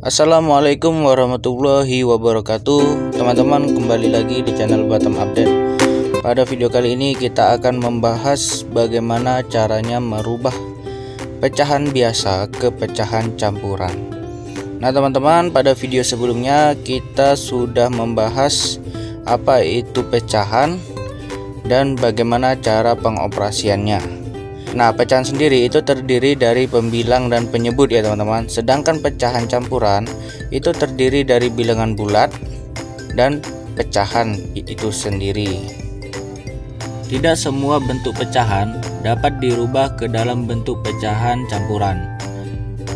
Assalamualaikum warahmatullahi wabarakatuh. Teman-teman, kembali lagi di channel Batam Update. Pada video kali ini kita akan membahas bagaimana caranya merubah pecahan biasa ke pecahan campuran. Nah teman-teman, pada video sebelumnya kita sudah membahas apa itu pecahan dan bagaimana cara pengoperasiannya. Nah, pecahan sendiri itu terdiri dari pembilang dan penyebut ya teman-teman. Sedangkan pecahan campuran itu terdiri dari bilangan bulat dan pecahan itu sendiri. Tidak semua bentuk pecahan dapat dirubah ke dalam bentuk pecahan campuran.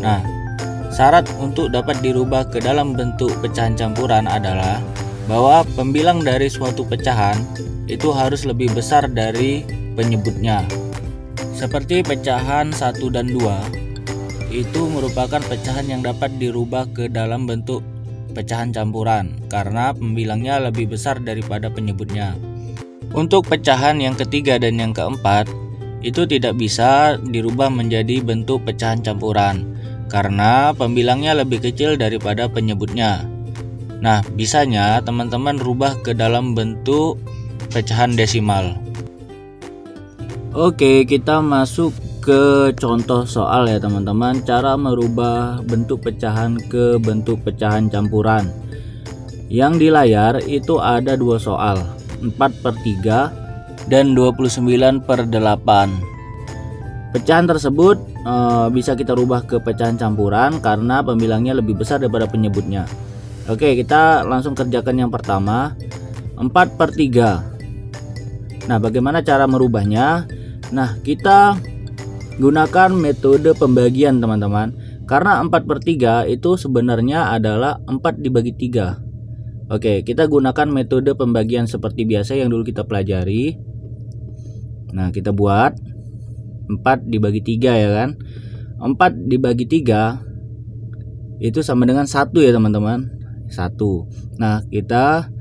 Nah, syarat untuk dapat dirubah ke dalam bentuk pecahan campuran adalah bahwa pembilang dari suatu pecahan itu harus lebih besar dari penyebutnya. Seperti pecahan 1 dan 2 itu merupakan pecahan yang dapat dirubah ke dalam bentuk pecahan campuran karena pembilangnya lebih besar daripada penyebutnya. Untuk pecahan yang ketiga dan yang keempat itu tidak bisa dirubah menjadi bentuk pecahan campuran karena pembilangnya lebih kecil daripada penyebutnya. Nah, bisanya teman-teman rubah ke dalam bentuk pecahan desimal. Oke, kita masuk ke contoh soal ya teman-teman. Cara merubah bentuk pecahan ke bentuk pecahan campuran. Yang di layar itu ada dua soal, 4/3 dan 29/8. Pecahan tersebut bisa kita rubah ke pecahan campuran karena pembilangnya lebih besar daripada penyebutnya. Oke, kita langsung kerjakan yang pertama, 4/3. Nah, bagaimana cara merubahnya? Nah, kita gunakan metode pembagian teman-teman. Karena 4/3 itu sebenarnya adalah 4 dibagi 3. Oke, kita gunakan metode pembagian seperti biasa yang dulu kita pelajari. Nah, kita buat 4 dibagi 3 ya kan. 4 dibagi 3 itu sama dengan 1 ya teman-teman. 1. Nah, kita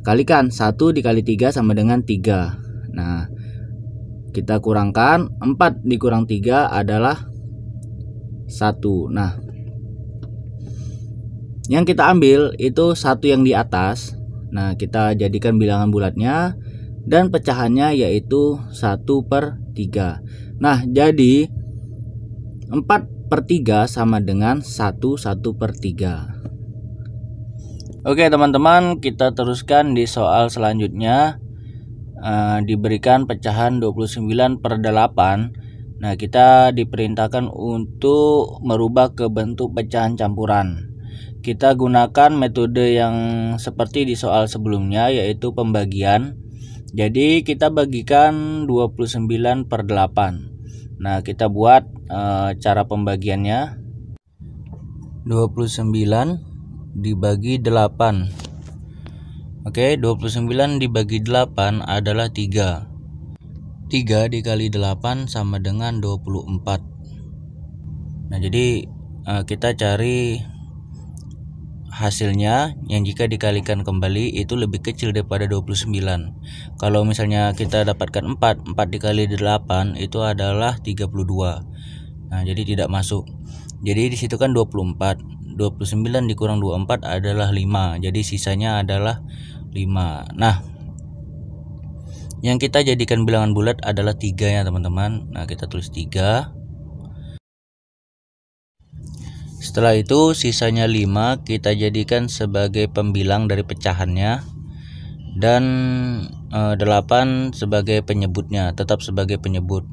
kalikan 1 dikali 3 sama dengan 3. Nah, kita kurangkan 4 dikurang 3 adalah 1. Nah, yang kita ambil itu 1 yang di atas. Nah, kita jadikan bilangan bulatnya dan pecahannya yaitu 1/3. Nah, jadi 4/3 sama dengan 1/3. Oke teman-teman, kita teruskan di soal selanjutnya. Diberikan pecahan 29/8. Nah, kita diperintahkan untuk merubah ke bentuk pecahan campuran. Kita gunakan metode yang seperti di soal sebelumnya, yaitu pembagian. Jadi kita bagikan 29/8. Nah, kita buat cara pembagiannya. 29 dibagi 8. Oke, 29 dibagi 8 adalah 3. 3 dikali 8 sama dengan 24. Nah, jadi kita cari hasilnya yang jika dikalikan kembali itu lebih kecil daripada 29. Kalau misalnya kita dapatkan 4 dikali 8 itu adalah 32. Nah, jadi tidak masuk. Jadi di situ kan 24. 29 dikurang 24 adalah 5. Jadi sisanya adalah 5. Nah, yang kita jadikan bilangan bulat adalah 3 ya teman-teman. Nah, kita tulis 3. Setelah itu sisanya 5 kita jadikan sebagai pembilang dari pecahannya. Dan 8 sebagai penyebutnya, tetap sebagai penyebut.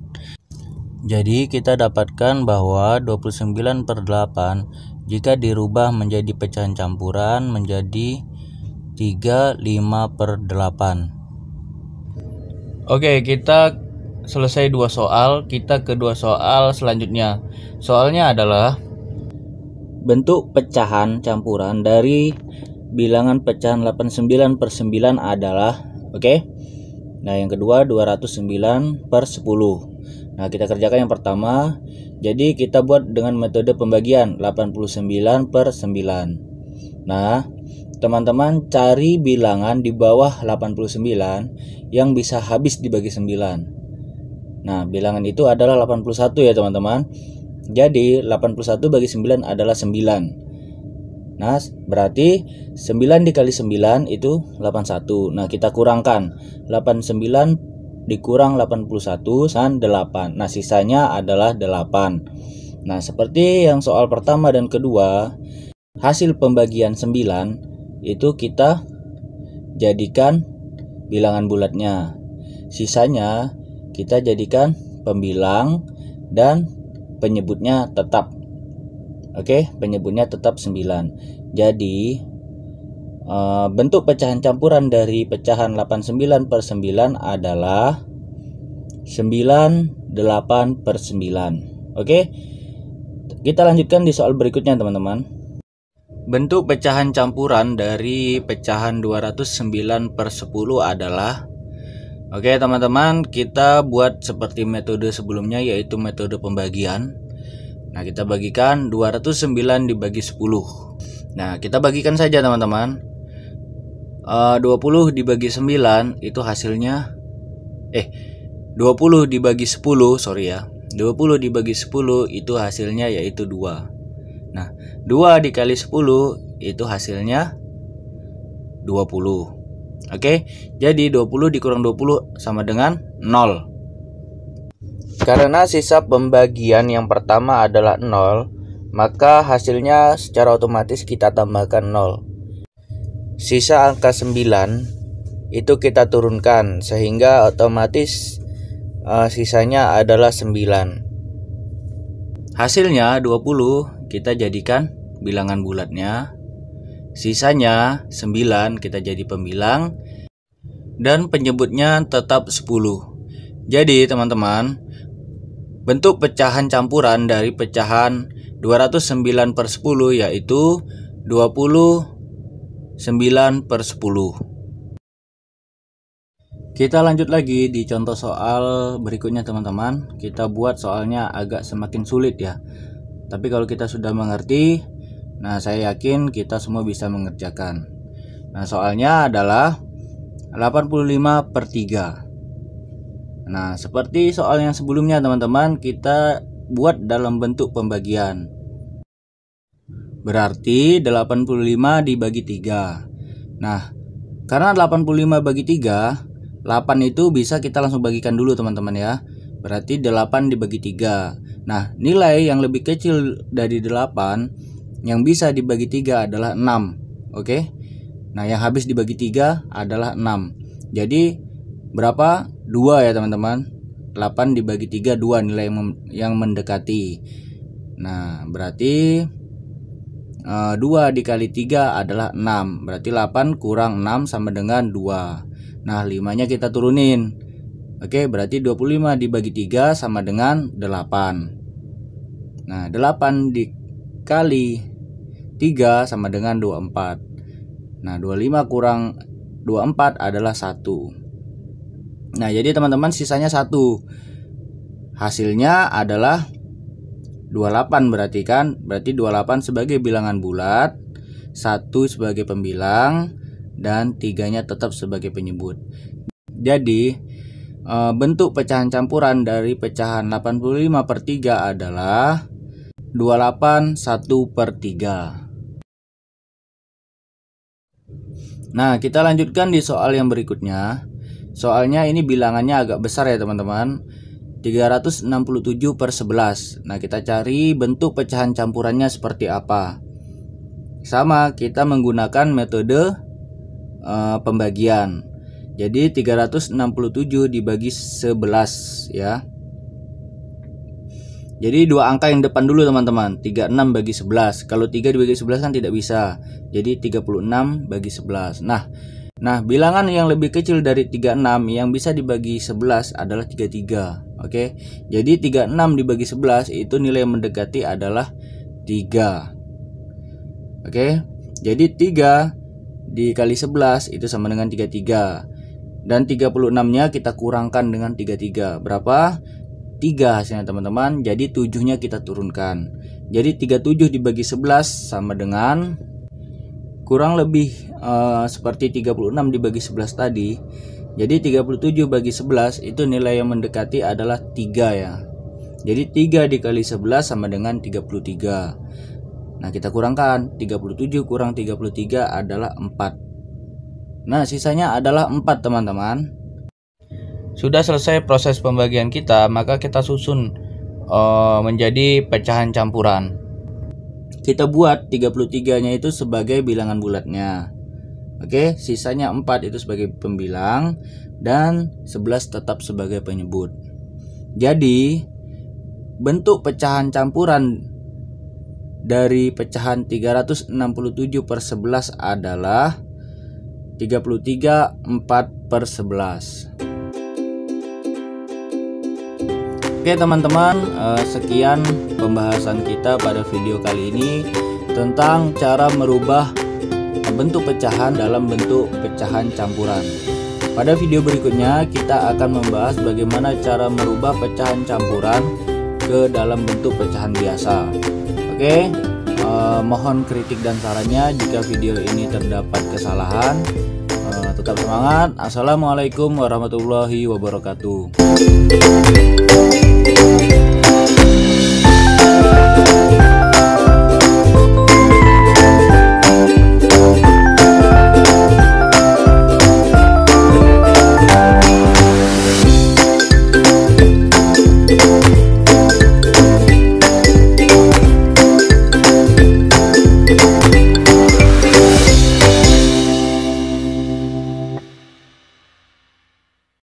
Jadi kita dapatkan bahwa 29/8 jika dirubah menjadi pecahan campuran menjadi 35/8. Oke, kita selesai 2 soal. Kita ke 2 soal selanjutnya. Soalnya adalah bentuk pecahan campuran dari bilangan pecahan 89/9 adalah Nah, yang kedua 209/10. Nah, kita kerjakan yang pertama. Jadi kita buat dengan metode pembagian 89/9. Nah, teman-teman cari bilangan di bawah 89 yang bisa habis dibagi 9. Nah, bilangan itu adalah 81 ya teman-teman. Jadi 81 bagi 9 adalah 9. Nah, berarti 9 dikali 9 itu 81. Nah, kita kurangkan 89 dikurang 81 dan 8. Nah, sisanya adalah 8. Nah, seperti yang soal pertama dan kedua, hasil pembagian 9 itu kita jadikan bilangan bulatnya. Sisanya kita jadikan pembilang dan penyebutnya tetap. Oke, penyebutnya tetap 9. Jadi bentuk pecahan campuran dari pecahan 89 per 9 adalah 98 per 9. Oke, kita lanjutkan di soal berikutnya teman-teman. Bentuk pecahan campuran dari pecahan 209 per 10 adalah, oke teman-teman, kita buat seperti metode sebelumnya, yaitu metode pembagian. Nah, kita bagikan 209 dibagi 10. Nah, kita bagikan saja teman-teman. 20 dibagi 9 itu hasilnya 20 dibagi 10, sorry ya. 20 dibagi 10 itu hasilnya yaitu 2. Nah, 2 dikali 10 itu hasilnya 20. Oke, jadi 20 dikurang 20 sama dengan 0. Karena sisa pembagian yang pertama adalah 0, maka hasilnya secara otomatis kita tambahkan 0. Sisa angka 9 itu kita turunkan sehingga otomatis sisanya adalah 9. Hasilnya 20 kita jadikan bilangan bulatnya. Sisanya 9 kita jadi pembilang dan penyebutnya tetap 10. Jadi teman-teman, bentuk pecahan campuran dari pecahan 209 per 10 yaitu 29 per 10. Kita lanjut lagi di contoh soal berikutnya teman-teman. Kita buat soalnya agak semakin sulit ya. Tapi kalau kita sudah mengerti, nah saya yakin kita semua bisa mengerjakan. Nah, soalnya adalah 85 per 3. Nah, seperti soal yang sebelumnya teman-teman, kita buat dalam bentuk pembagian. Berarti 85 dibagi 3. Nah, karena 85 bagi 3, 8 itu bisa kita langsung bagikan dulu teman-teman ya. Berarti 8 dibagi 3. Nah, nilai yang lebih kecil dari 8 yang bisa dibagi 3 adalah 6. Oke. Nah, yang habis dibagi 3 adalah 6. Jadi berapa? 2 ya teman-teman. 8 dibagi 3 2 nilai yang mendekati. Nah, berarti 2 dikali 3 adalah 6. Berarti 8 kurang 6 sama dengan 2. Nah, 5-nya kita turunin. Oke, berarti 25 dibagi 3 sama dengan 8. Nah, 8 dikali 3 sama dengan 24. Nah, 25 kurang 24 adalah 1. Nah, jadi teman-teman sisanya 1. Hasilnya adalah 28 berarti kan. Berarti 28 sebagai bilangan bulat, 1 sebagai pembilang, dan 3-nya tetap sebagai penyebut. Jadi bentuk pecahan campuran dari pecahan 85 per 3 adalah 28 1 per 3. Nah, kita lanjutkan di soal yang berikutnya. Soalnya ini bilangannya agak besar ya teman-teman. 367 per 11. Nah, kita cari bentuk pecahan campurannya seperti apa. Sama, kita menggunakan metode pembagian. Jadi 367 dibagi 11 ya. Jadi dua angka yang depan dulu teman-teman. 36 bagi 11. Kalau 3 dibagi 11 kan tidak bisa. Jadi 36 bagi 11. Nah, bilangan yang lebih kecil dari 36 yang bisa dibagi 11 adalah 33. Oke. Jadi 36 dibagi 11 itu nilai yang mendekati adalah 3. Oke. Jadi 3 dikali 11 itu sama dengan 33. Dan 36-nya kita kurangkan dengan 33. Berapa? 3 hasilnya teman-teman. Jadi 7-nya kita turunkan. Jadi 37 dibagi 11 sama dengan kurang lebih seperti 36 dibagi 11 tadi. Jadi 37 bagi 11 itu nilai yang mendekati adalah 3 ya. Jadi 3 dikali 11 sama dengan 33. Nah, kita kurangkan 37 kurang 33 adalah 4. Nah, sisanya adalah 4 teman-teman. Sudah selesai proses pembagian kita, maka kita susun menjadi pecahan campuran. Kita buat 33-nya itu sebagai bilangan bulatnya. Oke, sisanya 4 itu sebagai pembilang dan 11 tetap sebagai penyebut. Jadi, bentuk pecahan campuran dari pecahan 367/11 adalah 33 4/11. Oke teman-teman, sekian pembahasan kita pada video kali ini tentang cara merubah bentuk pecahan dalam bentuk pecahan campuran. Pada video berikutnya kita akan membahas bagaimana cara merubah pecahan campuran ke dalam bentuk pecahan biasa. Oke, mohon kritik dan sarannya jika video ini terdapat kesalahan. Tetap semangat. Assalamualaikum warahmatullahi wabarakatuh.